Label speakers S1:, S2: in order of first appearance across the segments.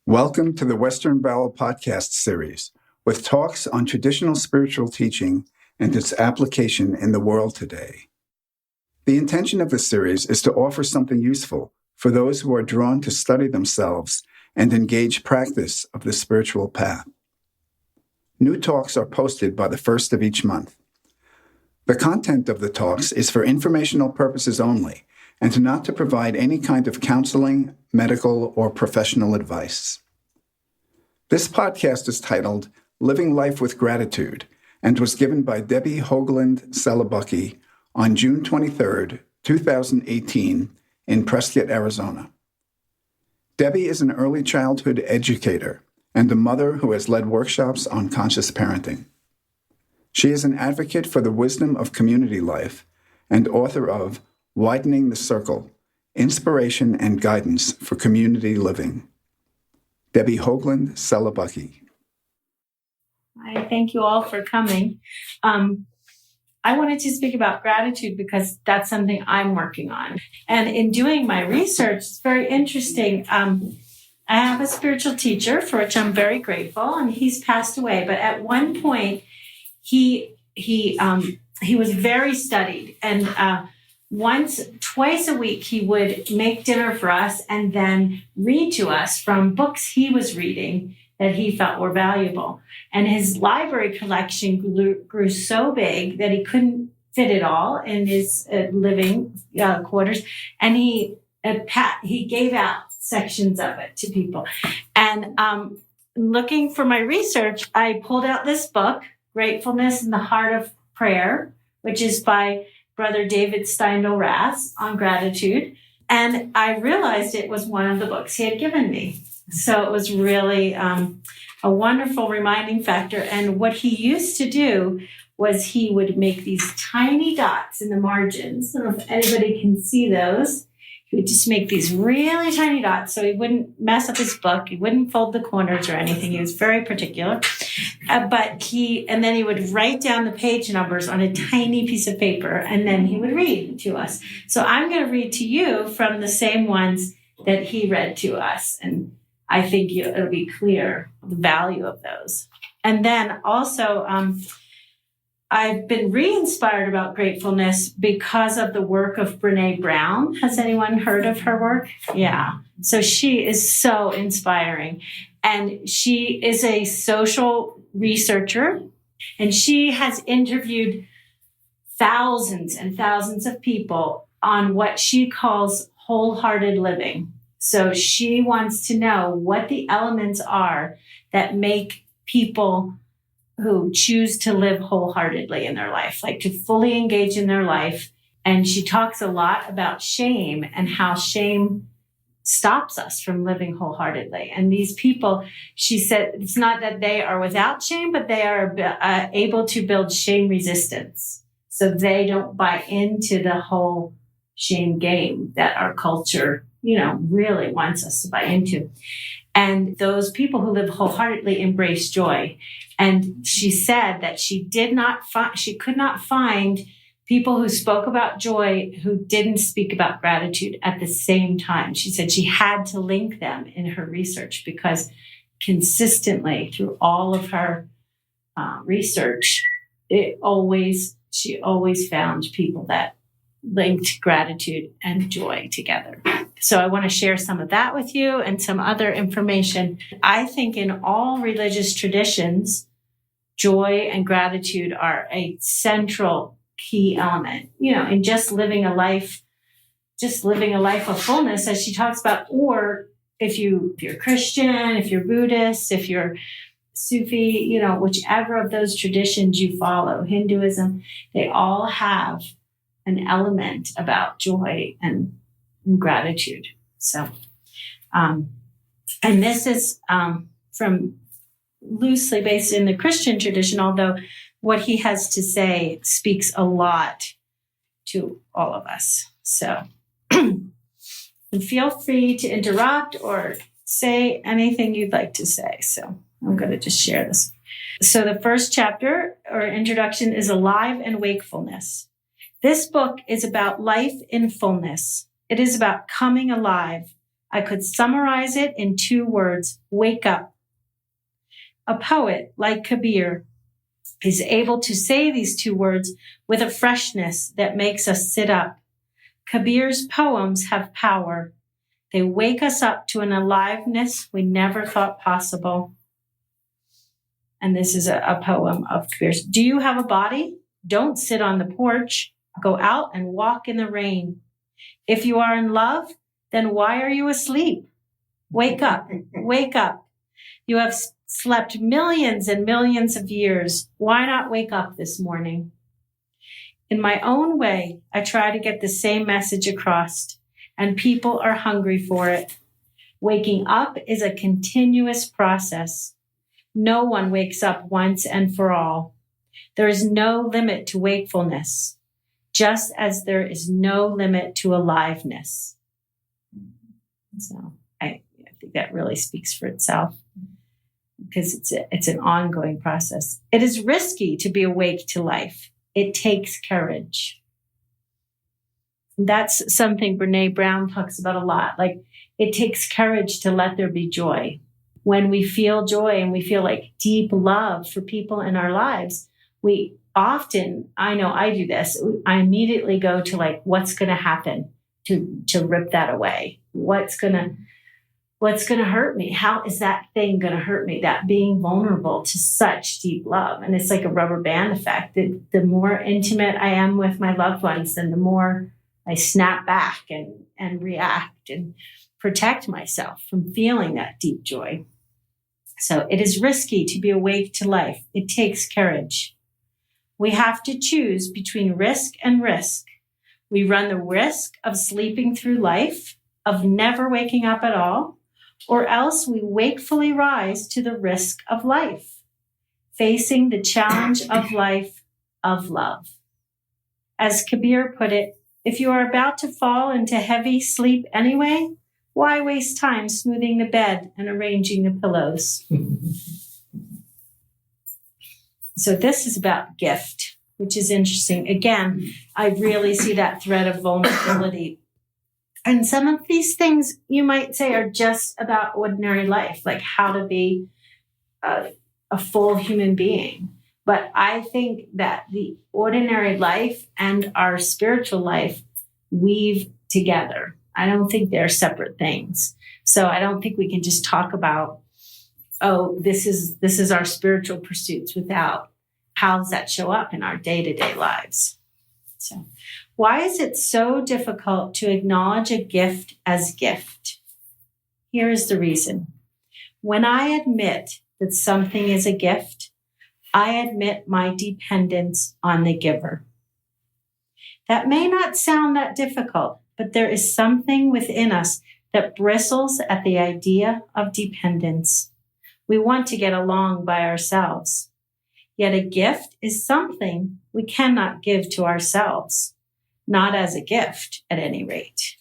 S1: Welcome to the Western Vowel podcast series, with talks on traditional spiritual teaching and its application in the world today. The intention of this series is to offer something useful for those who are drawn to study themselves and engage practice of the spiritual path. New talks are posted by the first of each month. The content of the talks is for informational purposes only, and not to provide any kind of counseling, medical, or professional advice. This podcast is titled Living Life with Gratitude and was given by Debbie Hogeland Celebucki on June 23, 2018 in Prescott, Arizona. Debbie is an early childhood educator and a mother who has led workshops on conscious parenting. She is an advocate for the wisdom of community life and author of Widening the Circle, Inspiration and Guidance for Community Living. Debbie Hogeland Celebucki.
S2: I thank you all for coming. I wanted to speak about gratitude because that's something I'm working on. And in doing my research, it's very interesting. I have a spiritual teacher for which I'm very grateful, and he's passed away. But at one point, he was very studied, and twice a week, he would make dinner for us and then read to us from books he was reading that he felt were valuable. And his library collection grew so big that he couldn't fit it all in his living quarters. And he gave out sections of it to people. And looking for my research, I pulled out this book, Gratefulness in the Heart of Prayer, which is by Brother David Steindl-Rast on gratitude. And I realized it was one of the books he had given me. So it was really a wonderful reminding factor. And what he used to do was he would make these tiny dots in the margins. I don't know if anybody can see those. He would just make these really tiny dots so he wouldn't mess up his book. He wouldn't fold the corners or anything. He was very particular. And then he would write down the page numbers on a tiny piece of paper, and then he would read to us. So I'm going to read to you from the same ones that he read to us. And I think it'll be clear the value of those. And then also, I've been re-inspired about gratefulness because of the work of Brené Brown. Has anyone heard of her work? Yeah. So she is so inspiring. And she is a social researcher. And she has interviewed thousands and thousands of people on what she calls wholehearted living. So she wants to know what the elements are that make people who choose to live wholeheartedly in their life, like to fully engage in their life. And she talks a lot about shame and how shame stops us from living wholeheartedly. And these people, she said, it's not that they are without shame, but they are able to build shame resistance. So they don't buy into the whole shame game that our culture, really wants us to buy into. And those people who live wholeheartedly embrace joy. And she said that she could not find people who spoke about joy who didn't speak about gratitude at the same time. She said she had to link them in her research because consistently through all of her research, she always found people that linked gratitude and joy together. So I want to share some of that with you and some other information. I think in all religious traditions, joy and gratitude are a central key element, in just living a life of fullness, as she talks about, or if you're Christian, if you're Buddhist, if you're Sufi, whichever of those traditions you follow, Hinduism, they all have an element about joy and gratitude. So, and this is from loosely based in the Christian tradition, although what he has to say speaks a lot to all of us. So, and feel free to interrupt or say anything you'd like to say. So I'm going to just share this. So the first chapter or introduction is Alive and Wakefulness. This book is about life in fullness. It is about coming alive I could summarize it in 2 words: wake up. A poet like Kabir is able to say these 2 words with a freshness that makes us sit up. Kabir's poems have power. They wake us up to an aliveness we never thought possible. And this is a poem of Kabir's. Do you have a body? Don't sit on the porch. Go out and walk in the rain. If you are in love, then why are you asleep? Wake up, wake up. You have slept millions and millions of years. Why not wake up this morning? In my own way, I try to get the same message across, and people are hungry for it. Waking up is a continuous process. No one wakes up once and for all. There is no limit to wakefulness, just as there is no limit to aliveness. So I think that really speaks for itself, because it's an ongoing process. It is risky to be awake to life. It takes courage. That's something Brene Brown talks about a lot. Like, it takes courage to let there be joy. When we feel joy and we feel like deep love for people in our lives, we often, I know I do this, I immediately go to like, what's going to happen to rip that away? What's going to hurt me? How is that thing going to hurt me? That being vulnerable to such deep love. And it's like a rubber band effect. The more intimate I am with my loved ones, then the more I snap back and react and protect myself from feeling that deep joy. So it is risky to be awake to life. It takes courage. We have to choose between risk and risk. We run the risk of sleeping through life, of never waking up at all, or else we wakefully rise to the risk of life, facing the challenge of life of love. As Kabir put it, if you are about to fall into heavy sleep anyway, why waste time smoothing the bed and arranging the pillows? So this is about gift, which is interesting. Again, I really see that thread of vulnerability. And some of these things you might say are just about ordinary life, like how to be a full human being. But I think that the ordinary life and our spiritual life weave together. I don't think they're separate things. So I don't think we can just talk about, oh, this is our spiritual pursuits without how does that show up in our day-to-day lives. So why is it so difficult to acknowledge a gift as gift? Here is the reason. When I admit that something is a gift, I admit my dependence on the giver. That may not sound that difficult, but there is something within us that bristles at the idea of dependence. We want to get along by ourselves. Yet a gift is something we cannot give to ourselves, not as a gift at any rate.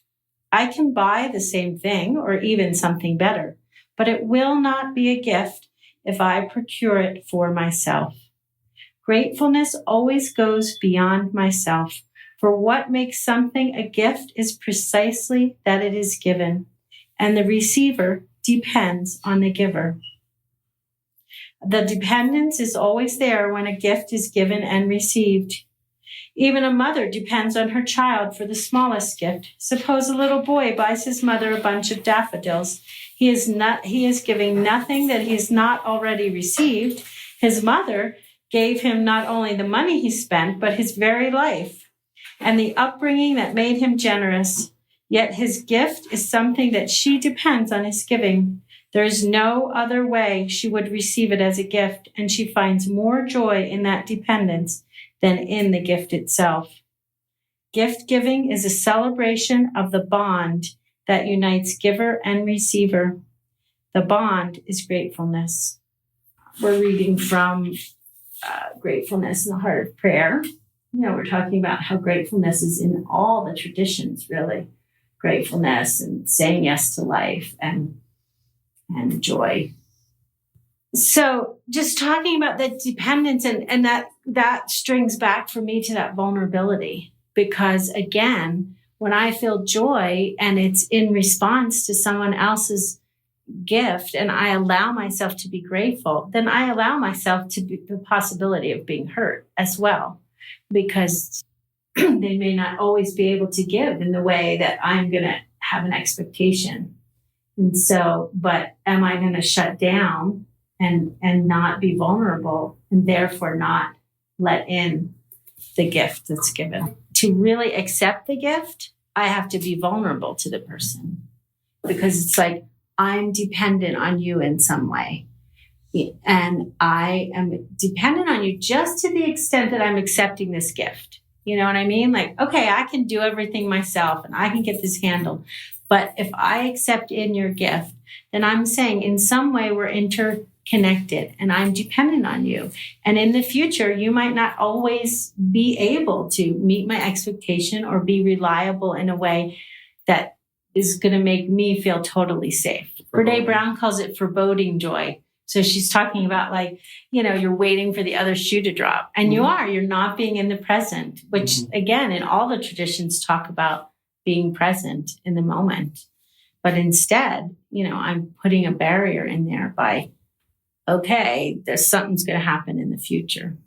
S2: I can buy the same thing or even something better, but it will not be a gift if I procure it for myself. Gratefulness always goes beyond myself, for what makes something a gift is precisely that it is given, and the receiver depends on the giver. The dependence is always there when a gift is given and received. Even a mother depends on her child for the smallest gift. Suppose a little boy buys his mother a bunch of daffodils. He is giving nothing that he has not already received. His mother gave him not only the money he spent, but his very life and the upbringing that made him generous. Yet his gift is something that she depends on his giving. There is no other way she would receive it as a gift, and she finds more joy in that dependence than in the gift itself. Gift giving is a celebration of the bond that unites giver and receiver. The bond is gratefulness. We're reading from Gratefulness in the Heart of Prayer. We're talking about how gratefulness is in all the traditions, really. Gratefulness and saying yes to life and joy. So just talking about the dependence and that strings back for me to that vulnerability, because again, when I feel joy and it's in response to someone else's gift and I allow myself to be grateful, then I allow myself to be the possibility of being hurt as well, because they may not always be able to give in the way that I'm going to have an expectation. And so, but am I going to shut down and not be vulnerable and therefore not let in the gift that's given? To really accept the gift, I have to be vulnerable to the person, because it's like, I'm dependent on you in some way. And I am dependent on you just to the extent that I'm accepting this gift. You know what I mean? Like, okay, I can do everything myself and I can get this handled. But if I accept in your gift, then I'm saying in some way we're interconnected and I'm dependent on you. And in the future, you might not always be able to meet my expectation or be reliable in a way that is going to make me feel totally safe. Brene Brown calls it foreboding joy. So she's talking about, like, you know, you're waiting for the other shoe to drop, and you're not being in the present, which again, in all the traditions talk about being present in the moment. But instead, you know, I'm putting a barrier in there by, okay, there's something's going to happen in the future.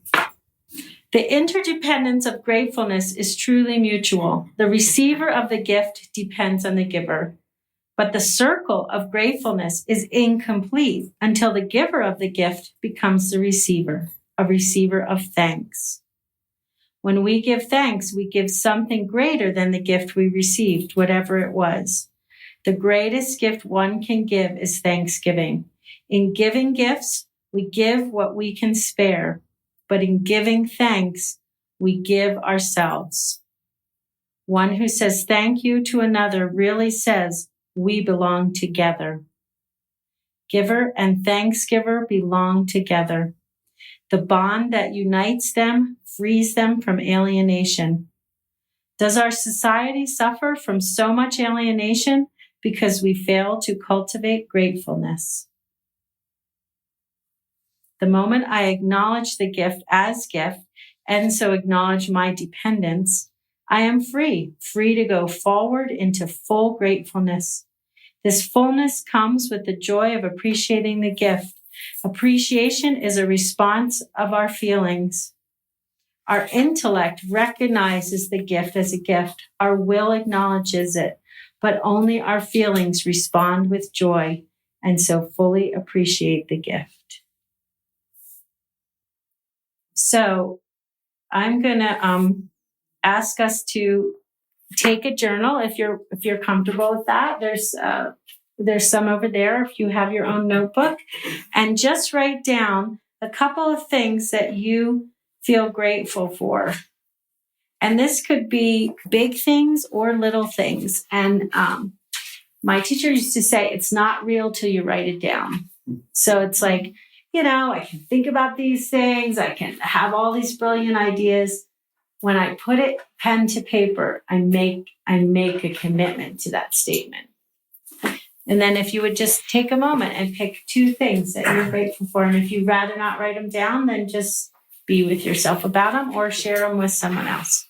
S2: The interdependence of gratefulness is truly mutual. The receiver of the gift depends on the giver, but the circle of gratefulness is incomplete until the giver of the gift becomes the receiver, a receiver of thanks. When we give thanks, we give something greater than the gift we received, whatever it was. The greatest gift one can give is thanksgiving. In giving gifts, we give what we can spare. But in giving thanks, we give ourselves. One who says thank you to another really says we belong together. Giver and thanksgiver belong together. The bond that unites them frees them from alienation. Does our society suffer from so much alienation because we fail to cultivate gratefulness? The moment I acknowledge the gift as gift, and so acknowledge my dependence, I am free to go forward into full gratefulness. This fullness comes with the joy of appreciating the gift. Appreciation is a response of our feelings. Our intellect recognizes the gift as a gift. Our will acknowledges it, but only our feelings respond with joy and so fully appreciate the gift. So I'm going to ask us to take a journal if you're comfortable with that. There's some over there if you have your own notebook, and just write down a couple of things that you feel grateful for. And this could be big things or little things. And my teacher used to say, it's not real till you write it down. So it's like, you know, I can think about these things. I can have all these brilliant ideas. When I put it pen to paper, I make a commitment to that statement. And then if you would just take a moment and pick two things that you're grateful for. And if you'd rather not write them down, then just be with yourself about them or share them with someone else.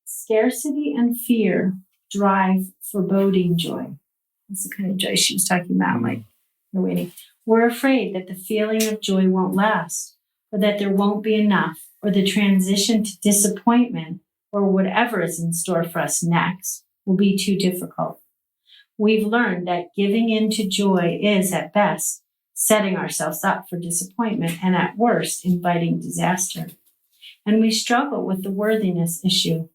S2: Scarcity and fear drive foreboding joy. That's the kind of joy she was talking about, like you're waiting. We're afraid that the feeling of joy won't last, or that there won't be enough, or the transition to disappointment, or whatever is in store for us next will be too difficult. We've learned that giving in to joy is, at best, setting ourselves up for disappointment, and at worst, inviting disaster. And we struggle with the worthiness issue.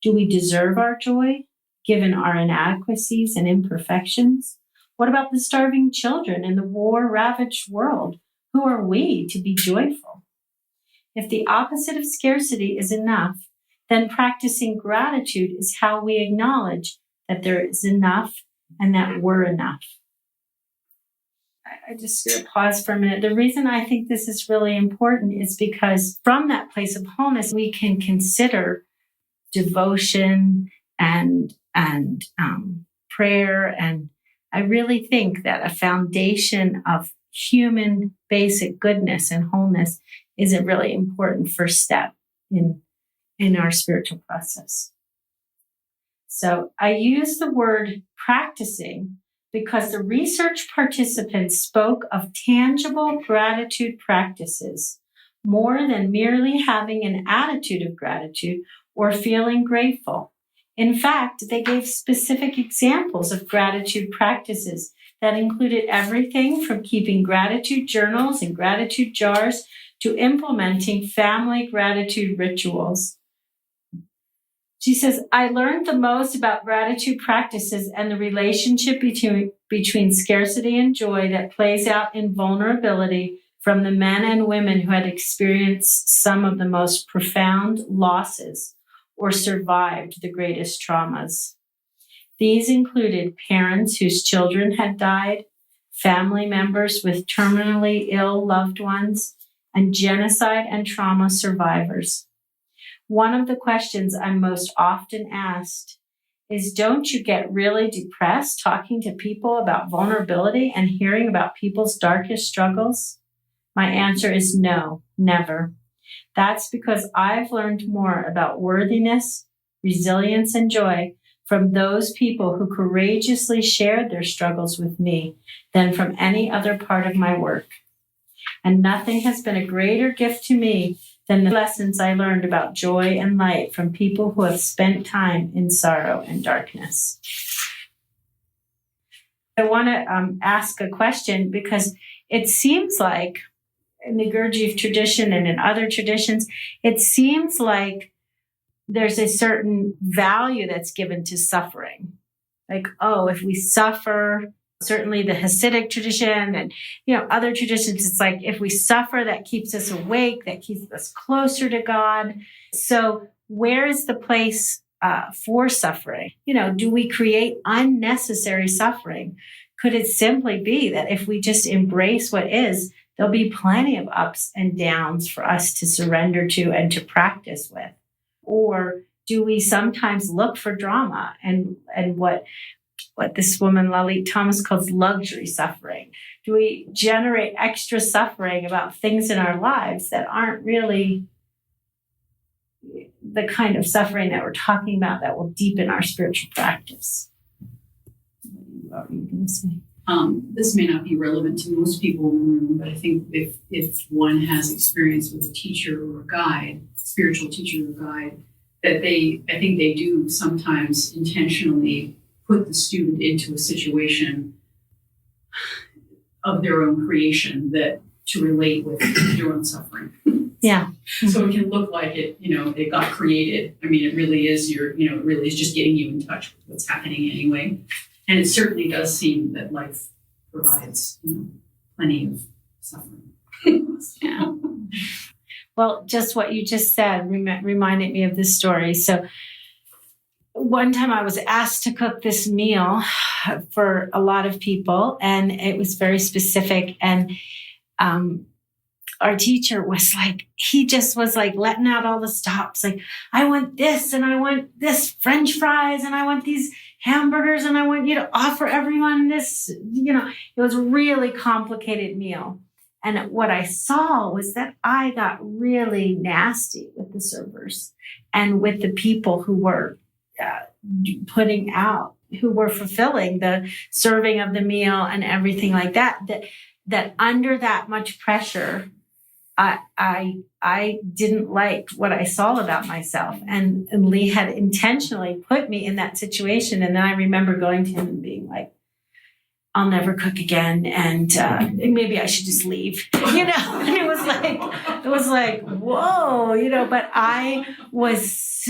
S2: Do we deserve our joy, given our inadequacies and imperfections? What about the starving children in the war-ravaged world? Who are we to be joyful? If the opposite of scarcity is enough, then practicing gratitude is how we acknowledge that there is enough and that we're enough. I just pause for a minute. The reason I think this is really important is because from that place of wholeness, we can consider devotion and prayer. And I really think that a foundation of human basic goodness and wholeness is a really important first step in our spiritual process. So I use the word practicing because the research participants spoke of tangible gratitude practices more than merely having an attitude of gratitude or feeling grateful. In fact, they gave specific examples of gratitude practices that included everything from keeping gratitude journals and gratitude jars to implementing family gratitude rituals. She says, I learned the most about gratitude practices and the relationship between scarcity and joy that plays out in vulnerability from the men and women who had experienced some of the most profound losses or survived the greatest traumas. These included parents whose children had died, family members with terminally ill loved ones, and genocide and trauma survivors. One of the questions I'm most often asked is, don't you get really depressed talking to people about vulnerability and hearing about people's darkest struggles? My answer is no, never. That's because I've learned more about worthiness, resilience, and joy from those people who courageously shared their struggles with me than from any other part of my work. And nothing has been a greater gift to me than the lessons I learned about joy and light from people who have spent time in sorrow and darkness. I want to ask a question because it seems like in the Gurdjieff tradition and in other traditions, it seems like there's a certain value that's given to suffering. Like, oh, if we suffer, certainly the Hasidic tradition and, other traditions, it's like if we suffer, that keeps us awake, that keeps us closer to God. So where is the place for suffering? Do we create unnecessary suffering? Could it simply be that if we just embrace what is, there'll be plenty of ups and downs for us to surrender to and to practice with? Or do we sometimes look for drama and what this woman, Lalit Thomas, calls luxury suffering? Do we generate extra suffering about things in our lives that aren't really the kind of suffering that we're talking about that will deepen our spiritual practice? What were you going to say?
S3: This may not be relevant to most people in the room, but I think if one has experience with a teacher or a guide, spiritual teacher or guide, that I think they do sometimes intentionally put the student into a situation of their own creation that to relate with their own suffering.
S2: Yeah.
S3: So it can look like it got created. I mean, it really is it really is just getting you in touch with what's happening anyway. And it certainly does seem that life provides, plenty of suffering.
S2: Yeah. Well, just what you just said reminded me of this story. So one time I was asked to cook this meal for a lot of people, and it was very specific. And our teacher was like, he just was like letting out all the stops. Like, I want this, and I want this French fries, and I want these hamburgers, and I want you to offer everyone this. It was a really complicated meal. And what I saw was that I got really nasty with the servers and with the people who were who were fulfilling the serving of the meal and everything like that, that under that much pressure, I didn't like what I saw about myself. And Lee had intentionally put me in that situation. And then I remember going to him and being like, I'll never cook again. And maybe I should just leave, and it was like, whoa, but I was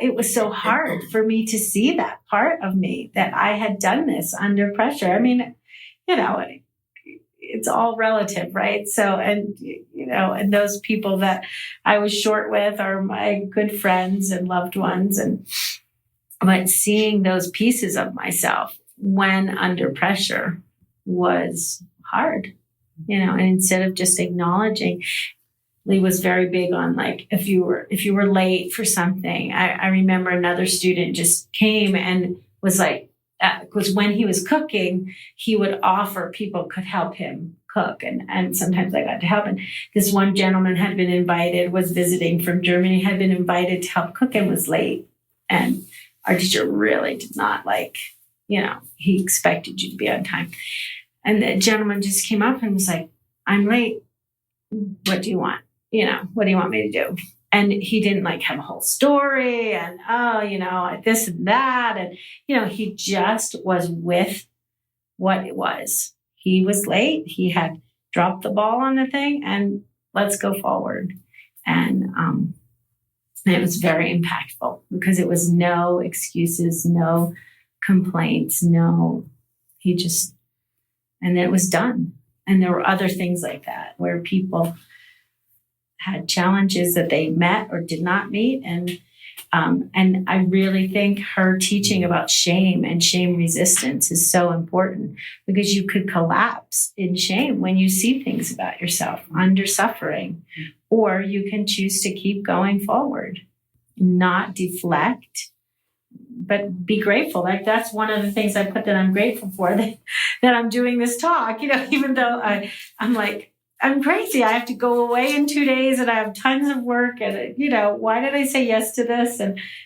S2: it was so hard for me to see that part of me, that I had done this under pressure. I mean, it's all relative, right? So, and those people that I was short with are my good friends and loved ones. But seeing those pieces of myself when under pressure was hard, and instead of just acknowledging, Lee was very big on like, if you were late for something. I remember another student just came and was like, because when he was cooking, he would offer people could help him cook, and sometimes I got to help. And this one gentleman was visiting from Germany, had been invited to help cook and was late. And our teacher really did not he expected you to be on time. And the gentleman just came up and was like, I'm late. What do you want? What do you want me to do? And he didn't have a whole story and, this and that. And, he just was with what it was. He was late. He had dropped the ball on the thing, and let's go forward. And it was very impactful because it was no excuses, no complaints, and then it was done. And there were other things like that where people had challenges that they met or did not meet. And I really think her teaching about shame and shame resistance is so important, because you could collapse in shame when you see things about yourself under suffering, or you can choose to keep going forward, not deflect, but be grateful. That's one of the things I put that I'm grateful for, that I'm doing this talk, even though I'm like, I'm crazy. I have to go away in 2 days and I have tons of work, and why did I say yes to this?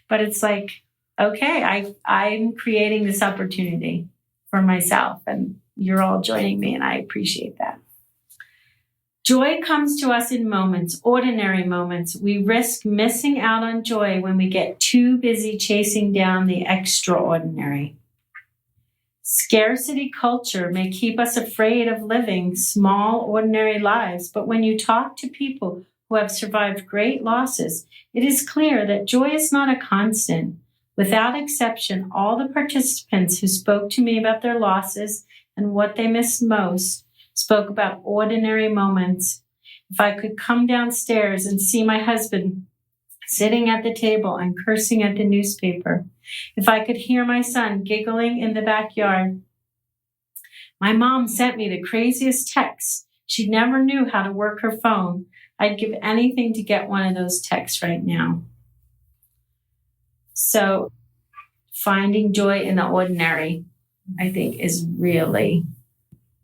S2: But it's like, okay, I'm creating this opportunity for myself, and you're all joining me, and I appreciate that. Joy comes to us in moments, ordinary moments. We risk missing out on joy when we get too busy chasing down the extraordinary. Scarcity culture may keep us afraid of living small, ordinary lives, but when you talk to people who have survived great losses, it is clear that joy is not a constant. Without exception, all the participants who spoke to me about their losses and what they missed most spoke about ordinary moments. If I could come downstairs and see my husband sitting at the table and cursing at the newspaper, if I could hear my son giggling in the backyard. My mom sent me the craziest texts. She never knew how to work her phone. I'd give anything to get one of those texts right now. So finding joy in the ordinary, I think, is really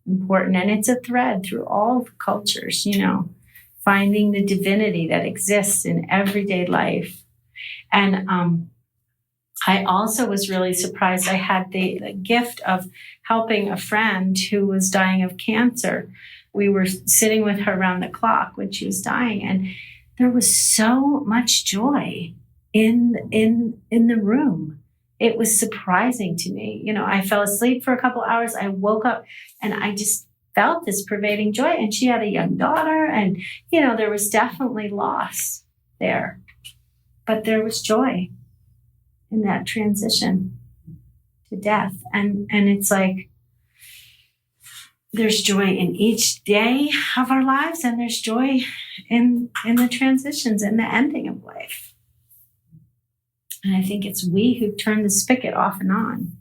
S2: important. And it's a thread through all the cultures, finding the divinity that exists in everyday life. And I also was really surprised. I had the gift of helping a friend who was dying of cancer. We were sitting with her around the clock when she was dying, and there was so much joy in the room. It was surprising to me. I fell asleep for a couple hours. I woke up and I just felt this pervading joy. And she had a young daughter, and, there was definitely loss there, but there was joy in that transition to death. And it's like, there's joy in each day of our lives, and there's joy in the transitions and the ending of life. And I think it's we who turn the spigot off and on,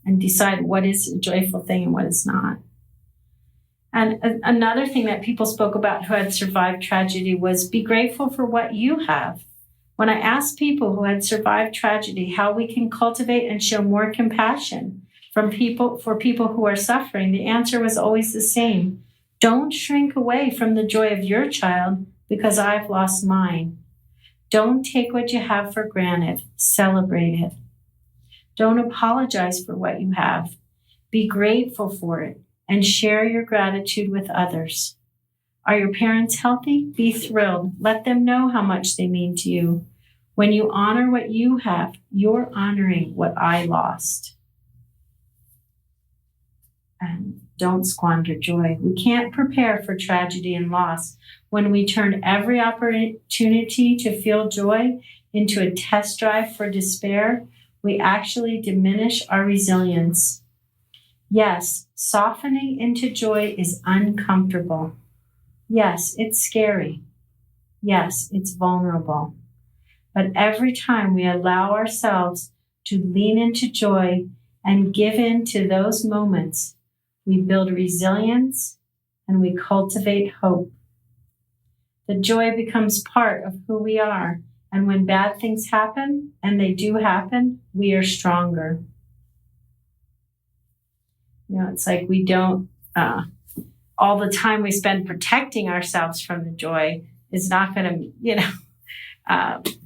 S2: and decide what is a joyful thing and what is not. And another thing that people spoke about who had survived tragedy was be grateful for what you have. When I asked people who had survived tragedy how we can cultivate and show more compassion for people who are suffering, the answer was always the same. Don't shrink away from the joy of your child because I've lost mine. Don't take what you have for granted. Celebrate it. Don't apologize for what you have. Be grateful for it and share your gratitude with others. Are your parents healthy? Be thrilled. Let them know how much they mean to you. When you honor what you have, you're honoring what I lost. And don't squander joy. We can't prepare for tragedy and loss. When we turn every opportunity to feel joy into a test drive for despair, we actually diminish our resilience. Yes, softening into joy is uncomfortable. Yes, it's scary. Yes, it's vulnerable. But every time we allow ourselves to lean into joy and give in to those moments, we build resilience and we cultivate hope. The joy becomes part of who we are. And when bad things happen, and they do happen, we are stronger. It's like we don't all the time we spend protecting ourselves from the joy is not going to,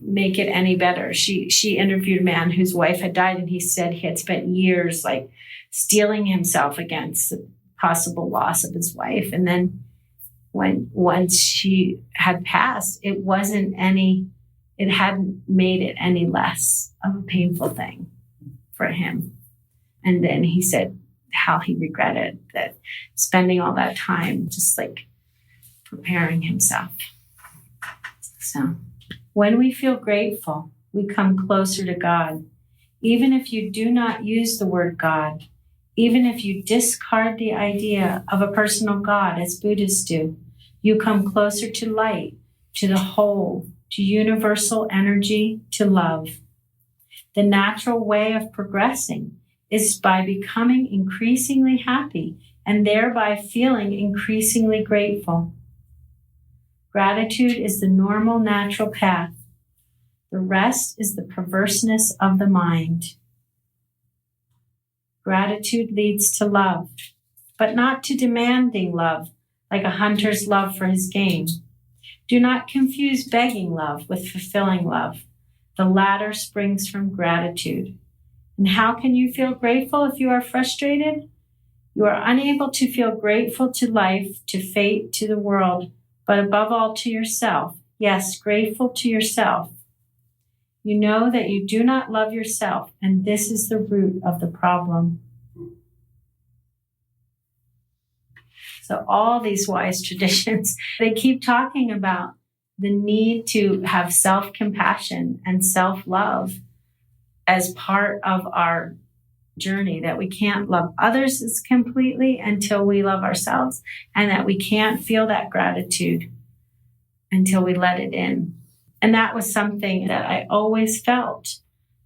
S2: make it any better. She interviewed a man whose wife had died, and he said he had spent years like steeling himself against the possible loss of his wife. And then once she had passed, it hadn't made it any less of a painful thing for him. And then he said how he regretted that, spending all that time just like preparing himself. So when we feel grateful, we come closer to God. Even if you do not use the word God, even if you discard the idea of a personal God, as Buddhists do, you come closer to light, to the whole, to universal energy, to love. The natural way of progressing is by becoming increasingly happy and thereby feeling increasingly grateful. Gratitude is the normal, natural path. The rest is the perverseness of the mind. Gratitude leads to love, but not to demanding love, like a hunter's love for his game. Do not confuse begging love with fulfilling love. The latter springs from gratitude. And how can you feel grateful if you are frustrated? You are unable to feel grateful to life, to fate, to the world, but above all to yourself. Yes, grateful to yourself. You know that you do not love yourself, and this is the root of the problem. So all these wise traditions, they keep talking about the need to have self-compassion and self-love as part of our journey, that we can't love others as completely until we love ourselves, and that we can't feel that gratitude until we let it in. And that was something that I always felt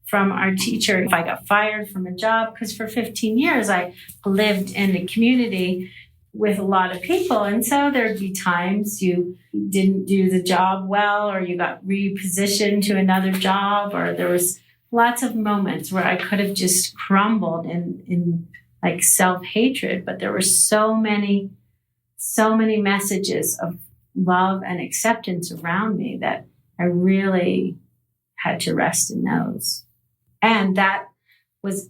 S2: from our teacher. If I got fired from a job, because for 15 years I lived in a community with a lot of people. And so there'd be times you didn't do the job well, or you got repositioned to another job, or there was lots of moments where I could have just crumbled in like self-hatred. But there were so many messages of love and acceptance around me that I really had to rest in those. And that was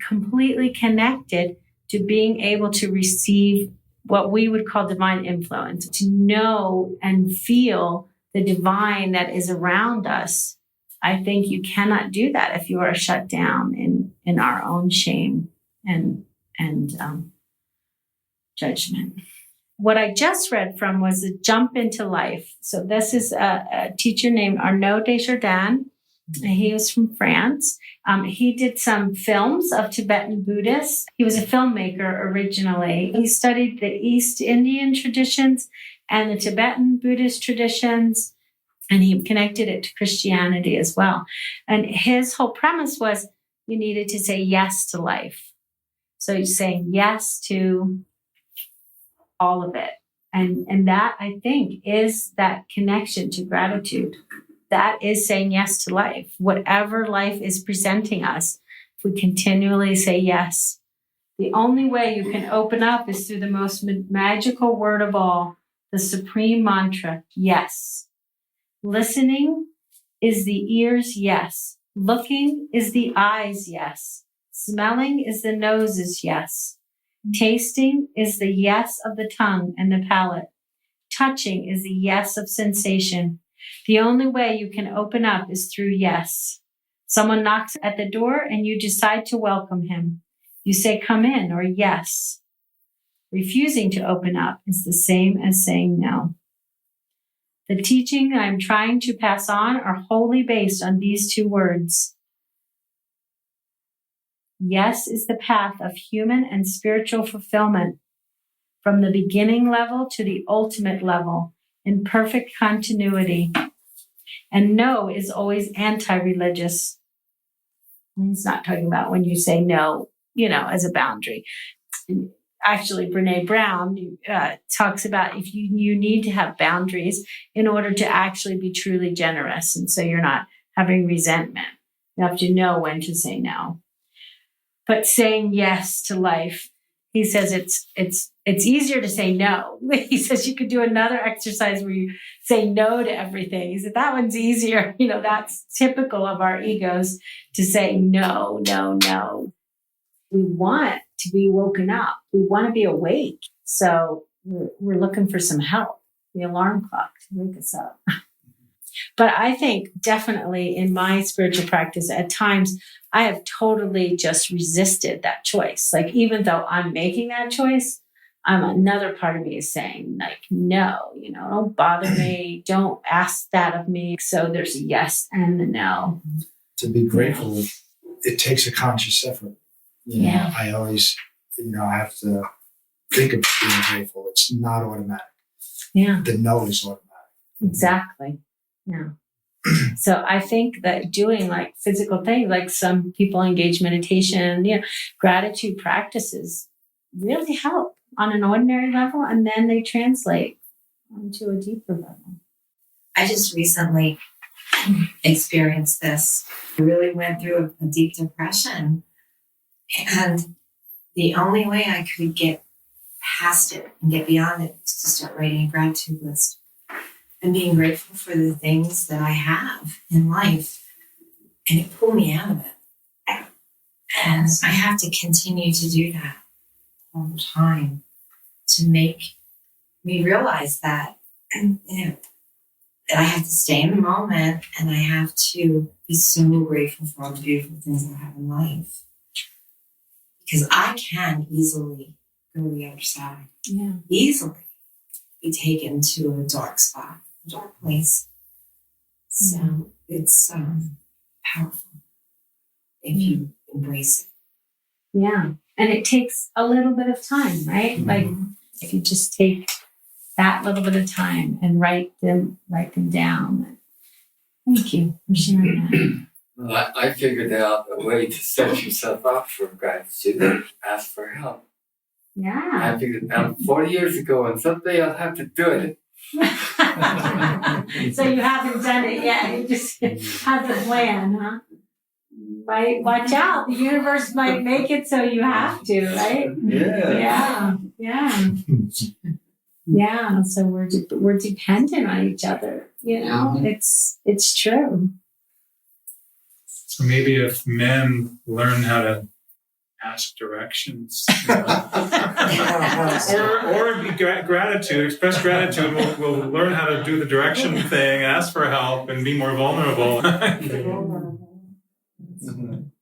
S2: completely connected to being able to receive what we would call divine influence, to know and feel the divine that is around us. I think you cannot do that if you are shut down in our own shame and judgment. What I just read from was a jump into life. So this is a teacher named Arnaud Desjardins. He was from France. He did some films of Tibetan Buddhists. He was a filmmaker originally. He studied the East Indian traditions and the Tibetan Buddhist traditions, and he connected it to Christianity as well. And his whole premise was you needed to say yes to life. So you're saying yes to all of it. And that, I think, is that connection to gratitude. That is saying yes to life. Whatever life is presenting us, if we continually say yes. The only way you can open up is through the most magical word of all, the supreme mantra, yes. Listening is the ear's yes. Looking is the eye's yes. Smelling is the nose's yes. Tasting is the yes of the tongue and the palate. Touching is the yes of sensation. The only way you can open up is through yes. Someone knocks at the door and you decide to welcome him. You say, come in, or yes. Refusing to open up is the same as saying no. The teaching I'm trying to pass on are wholly based on these two words. Yes is the path of human and spiritual fulfillment, from the beginning level to the ultimate level, in perfect continuity. And no is always anti-religious. He's not talking about when you say no, as a boundary. Actually, Brene Brown talks about if you need to have boundaries in order to actually be truly generous. And so you're not having resentment. You have to know when to say no. But saying yes to life, he says it's it's easier to say no. He says you could do another exercise where you say no to everything. He said that one's easier. That's typical of our egos to say no, no, no. We want to be woken up. We want to be awake. So we're looking for some help, the alarm clock to wake us up. But I think definitely in my spiritual practice, at times, I have totally just resisted that choice. Like, even though I'm making that choice, another part of me is saying, like, no, don't bother me. Don't ask that of me. So there's a yes and a no.
S4: To be grateful, it takes a conscious effort. I always, I have to think of being grateful. It's not automatic.
S2: Yeah.
S4: The no is automatic.
S2: Exactly. Yeah. So I think that doing like physical things, like some people engage meditation, gratitude practices really help on an ordinary level, and then they translate onto a deeper level.
S5: I just recently experienced this. I really went through a deep depression, and the only way I could get past it and get beyond it was to start writing a gratitude list and being grateful for the things that I have in life. And it pulled me out of it. And I have to continue to do that all the time to make me realize that, that I have to stay in the moment, and I have to be so grateful for all the beautiful things I have in life. Because I can easily go to the other side.
S2: Yeah.
S5: Easily be taken to a dark spot, a dark place. So it's powerful if you embrace it.
S2: Yeah. And it takes a little bit of time, right?
S4: Mm-hmm.
S2: Like, if you just take that little bit of time and write them down. Thank you for sharing that.
S6: Well, I figured out a way to set yourself up for gratitude. Ask for help.
S2: Yeah.
S6: I figured it out 40 years ago, and someday I'll have to do it.
S2: So you haven't done it yet. You just have the plan, huh? Right? Watch out. The universe might make it so you have to, right?
S6: Yeah.
S2: Yeah. Yeah. So we're dependent on each other. It's true.
S7: So maybe if men learn how to ask directions, or be gratitude, express gratitude, we'll learn how to do the direction thing, ask for help, and be more vulnerable.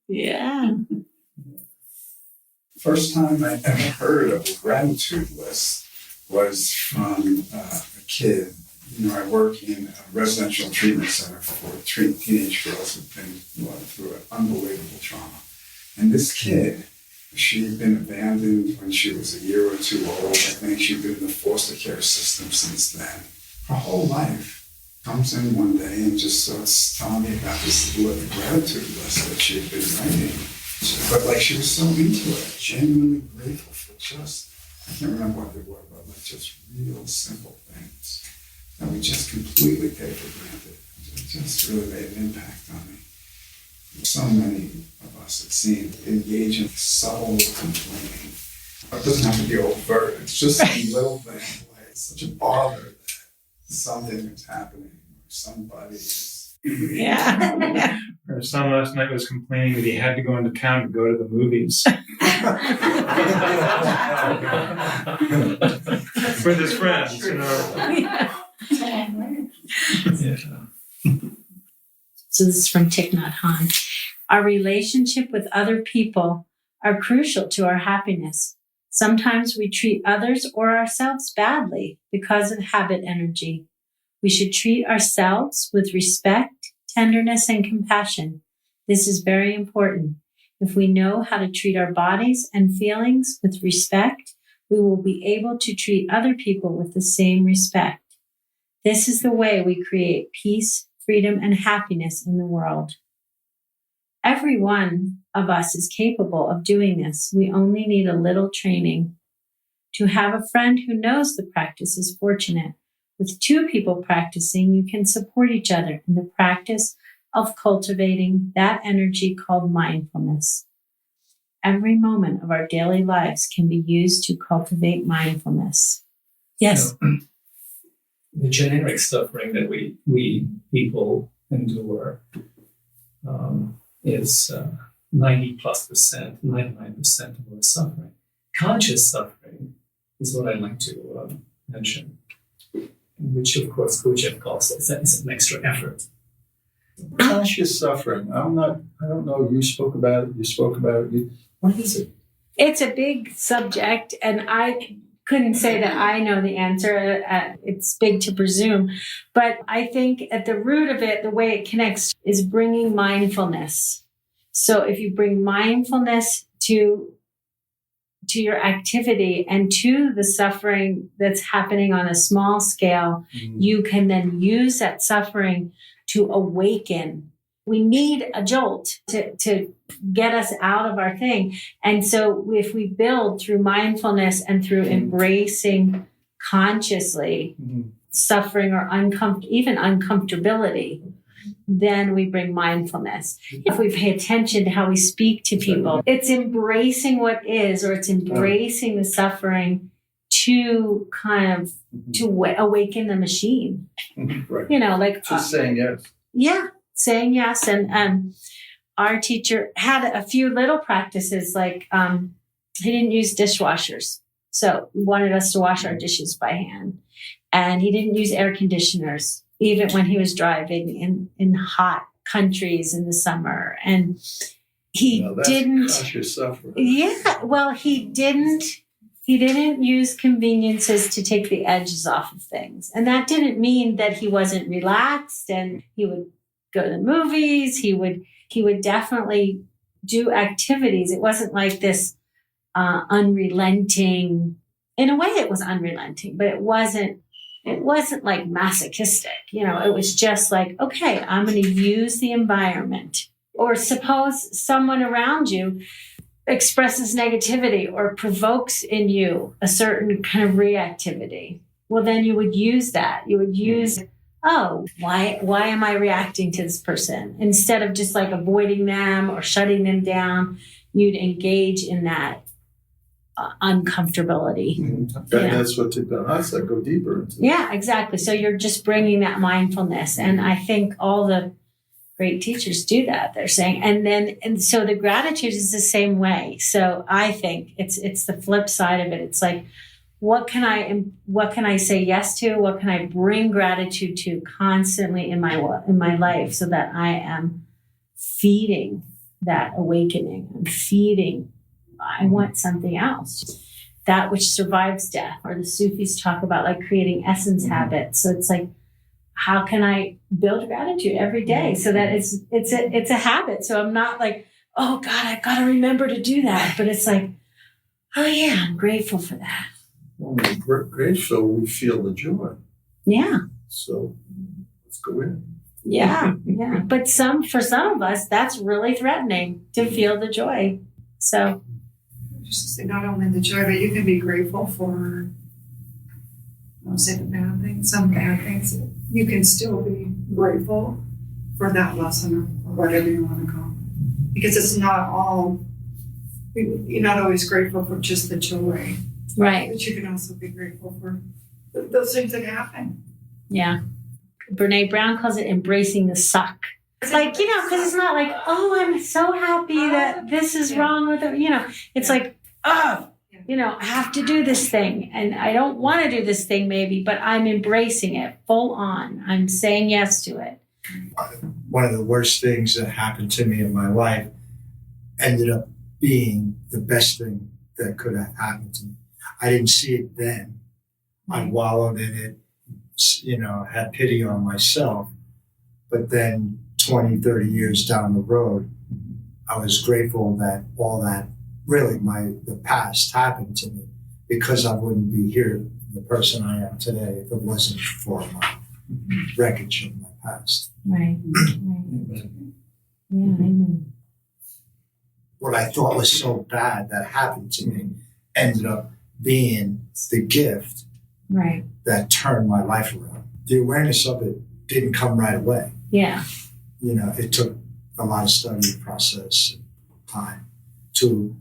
S2: Yeah.
S1: First time I ever heard of a gratitude list was from a kid. I work in a residential treatment center for teenage girls who've been going through an unbelievable trauma. And this kid, she'd been abandoned when she was a year or two old. I think she'd been in the foster care system since then. Her whole life comes in one day and just starts telling me about this gratitude list that she had been writing. But she was so into it, genuinely grateful for I can't remember what they were, but just real simple things that we just completely take for granted. It just really made an impact on me. So many of us, it seems, engage in subtle complaining. It doesn't have to be overt. It's just some little thing. It's such a bother that something is happening or somebody is.
S2: Yeah.
S7: Her son last night was complaining that he had to go into town to go to the movies with his friends.
S2: So this is from Thich Nhat Hanh. Our relationship with other people are crucial to our happiness. Sometimes we treat others or ourselves badly because of habit energy. We should treat ourselves with respect, tenderness, and compassion. This is very important. If we know how to treat our bodies and feelings with respect, we will be able to treat other people with the same respect. This is the way we create peace, freedom, and happiness in the world. Every one of us is capable of doing this. We only need a little training. To have a friend who knows the practice is fortunate. With two people practicing, you can support each other in the practice of cultivating that energy called mindfulness. every moment of our daily lives can be used to cultivate mindfulness. Yes.
S8: The generic suffering that we people endure is 90+%, 99% of our suffering. Conscious suffering is what I like to mention, which of course Gurdjieff calls it's an extra effort.
S9: Conscious suffering. I don't know. You spoke about it. What is it?
S2: It's a big subject, and I couldn't say that I know the answer. It's big to presume. But I think at the root of it, the way it connects is bringing mindfulness. So if you bring mindfulness to your activity and to the suffering that's happening on a small scale, you can then use that suffering to awaken. We need a jolt to get us out of our thing. And so if we build through mindfulness and through embracing consciously suffering or even uncomfortability, then we bring mindfulness. If we pay attention to how we speak to people, it's embracing what is, or it's embracing the suffering to kind of to awaken the machine.
S9: Right.
S2: You know, like
S9: Just saying yes.
S2: Yeah, saying yes. And our teacher had a few little practices, like he didn't use dishwashers, so he wanted us to wash our dishes by hand, and he didn't use air conditioners even when he was driving in hot countries in the summer. And he didn't.
S9: Conscious suffering.
S2: Yeah, well, he didn't use conveniences to take the edges off of things. And that didn't mean that he wasn't relaxed and he would go to the movies. He would definitely do activities. It wasn't like this unrelenting. In a way, it was unrelenting, but it wasn't like masochistic. You know, it was just like, okay, I'm going to use the environment. Or suppose someone around you expresses negativity or provokes in you a certain kind of reactivity. Well, then you would use that. You would use, why am I reacting to this person? Instead of just like avoiding them or shutting them down, you'd engage in that uncomfortability.
S9: That's what Tibetan. Go deeper into.
S2: Yeah, exactly. So you're just bringing that mindfulness. And I think all the great teachers do that. They're saying, and so the gratitude is the same way. So I think it's the flip side of it. It's like, what can I say yes to? What can I bring gratitude to constantly in my life, so that I am feeding that awakening. I'm feeding. I want something else, that which survives death. Or the Sufis talk about like creating essence habits. So it's like, how can I build gratitude every day so that it's a habit? So I'm not like, oh God, I've got to remember to do that. But it's like, oh yeah, I'm grateful for that.
S9: When we're grateful, we feel the joy.
S2: Yeah.
S9: So let's go in.
S2: Yeah, yeah. But for some of us, that's really threatening to feel the joy. So
S10: just to say, not only the joy, but you can be grateful for, I won't say the bad things, some bad things. You can still be grateful for that lesson or whatever you want to call it. Because it's not all, you're not always grateful for just the joy.
S2: right.
S10: But you can also be grateful for those things that happen.
S2: Yeah. Brene Brown calls it embracing the suck. It's like, because it's not like, oh, I'm so happy that this is wrong with it. It's like, oh, I have to do this thing. And I don't want to do this thing maybe, but I'm embracing it full on. I'm saying yes to it.
S4: One of the worst things that happened to me in my life ended up being the best thing that could have happened to me. I didn't see it then. I wallowed in it, had pity on myself. But then 20, 30 years down the road, I was grateful that all that really the past happened to me, because I wouldn't be here, the person I am today, if it wasn't for my wreckage of my past.
S2: Right.
S9: Amen.
S2: Yeah, amen.
S4: What I thought was so bad that happened to me ended up being the gift
S2: Right.
S4: that turned my life around. The awareness of it didn't come right away.
S2: Yeah.
S4: It took a lot of study, process, and time to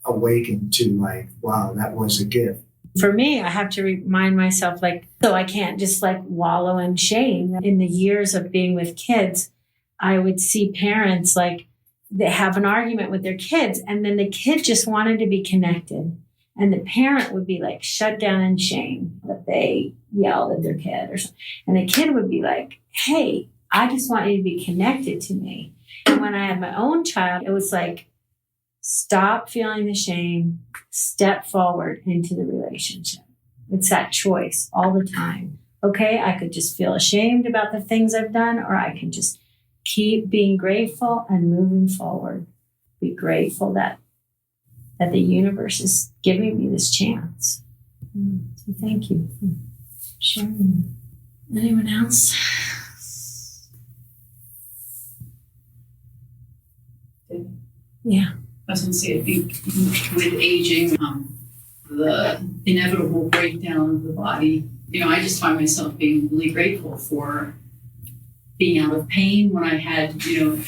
S4: awakened to like, wow, that was a gift.
S2: For me, I have to remind myself, like, so I can't just like wallow in shame. In the years of being with kids, I would see parents like they have an argument with their kids, and then the kid just wanted to be connected. And the parent would be like shut down in shame that they yelled at their kid or something. And the kid would be like, hey, I just want you to be connected to me. And when I had my own child, it was like, stop feeling the shame, step forward into the relationship. It's that choice all the time. Okay, I could just feel ashamed about the things I've done, or I can just keep being grateful and moving forward. Be grateful that the universe is giving me this chance. So thank you for sharing that. Anyone else? Yeah.
S3: I was going to say, I think with aging, the inevitable breakdown of the body, I just find myself being really grateful for being out of pain when I had,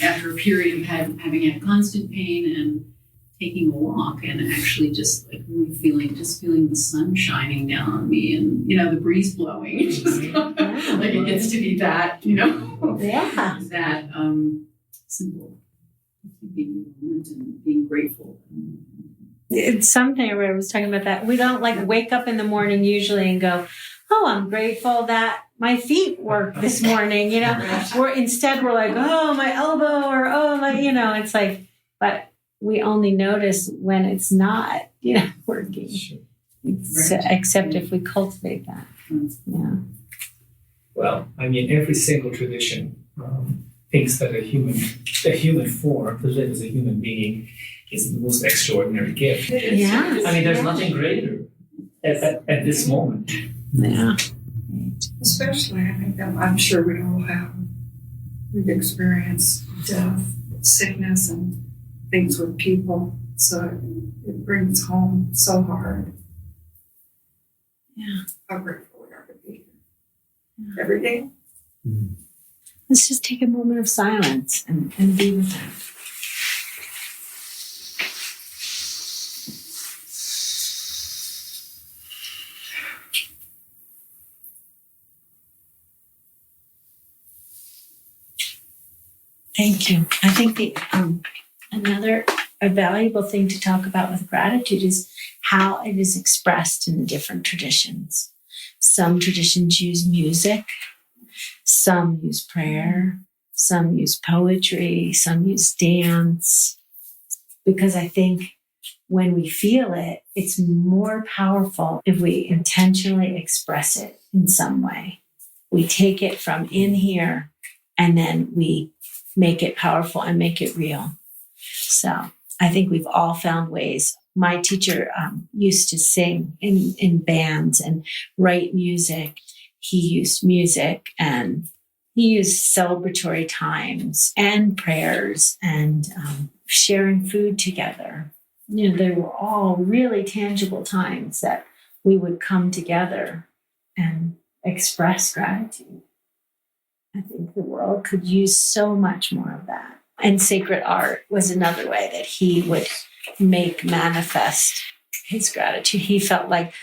S3: after a period of having had constant pain, and taking a walk and actually just like really feeling the sun shining down on me, and, the breeze blowing. It's just like it gets to be that,
S2: Yeah.
S3: that simple. Being and being grateful.
S2: It's something where I was talking about that. We don't like wake up in the morning usually and go, oh, I'm grateful that my feet worked this morning. Instead we're like, oh, my elbow, or oh, my, it's like, but we only notice when it's not, working. Except if we cultivate that. Yeah.
S8: Well, every single tradition thinks that a human form, to live as a human being, is the most extraordinary gift.
S2: Yeah.
S8: There's nothing greater at this moment.
S2: Yeah.
S10: Especially, I think that I'm sure we've experienced death, sickness, and things with people. So it brings home so hard.
S2: Yeah.
S10: How grateful we are to be here every day.
S4: Mm.
S2: Let's just take a moment of silence and be with that. Thank you. I think another valuable thing to talk about with gratitude is how it is expressed in the different traditions. Some traditions use music. Some use prayer, some use poetry, some use dance, because I think when we feel it, it's more powerful if we intentionally express it in some way. We take it from in here and then we make it powerful and make it real. So I think we've all found ways. My teacher used to sing in bands and write music. He used music, and he used celebratory times and prayers and sharing food together. They were all really tangible times that we would come together and express gratitude. I think the world could use so much more of that. And sacred art was another way that he would make manifest his gratitude. He felt like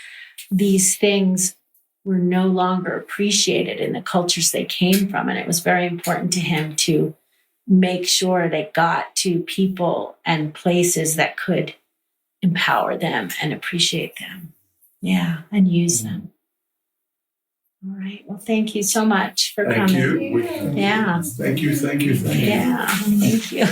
S2: these things were no longer appreciated in the cultures they came from. And it was very important to him to make sure they got to people and places that could empower them and appreciate them. Yeah, and use them. All right. Well, thank you so much for coming.
S9: Thank you.
S2: Yeah.
S9: Thank you.
S2: Yeah. Thank you.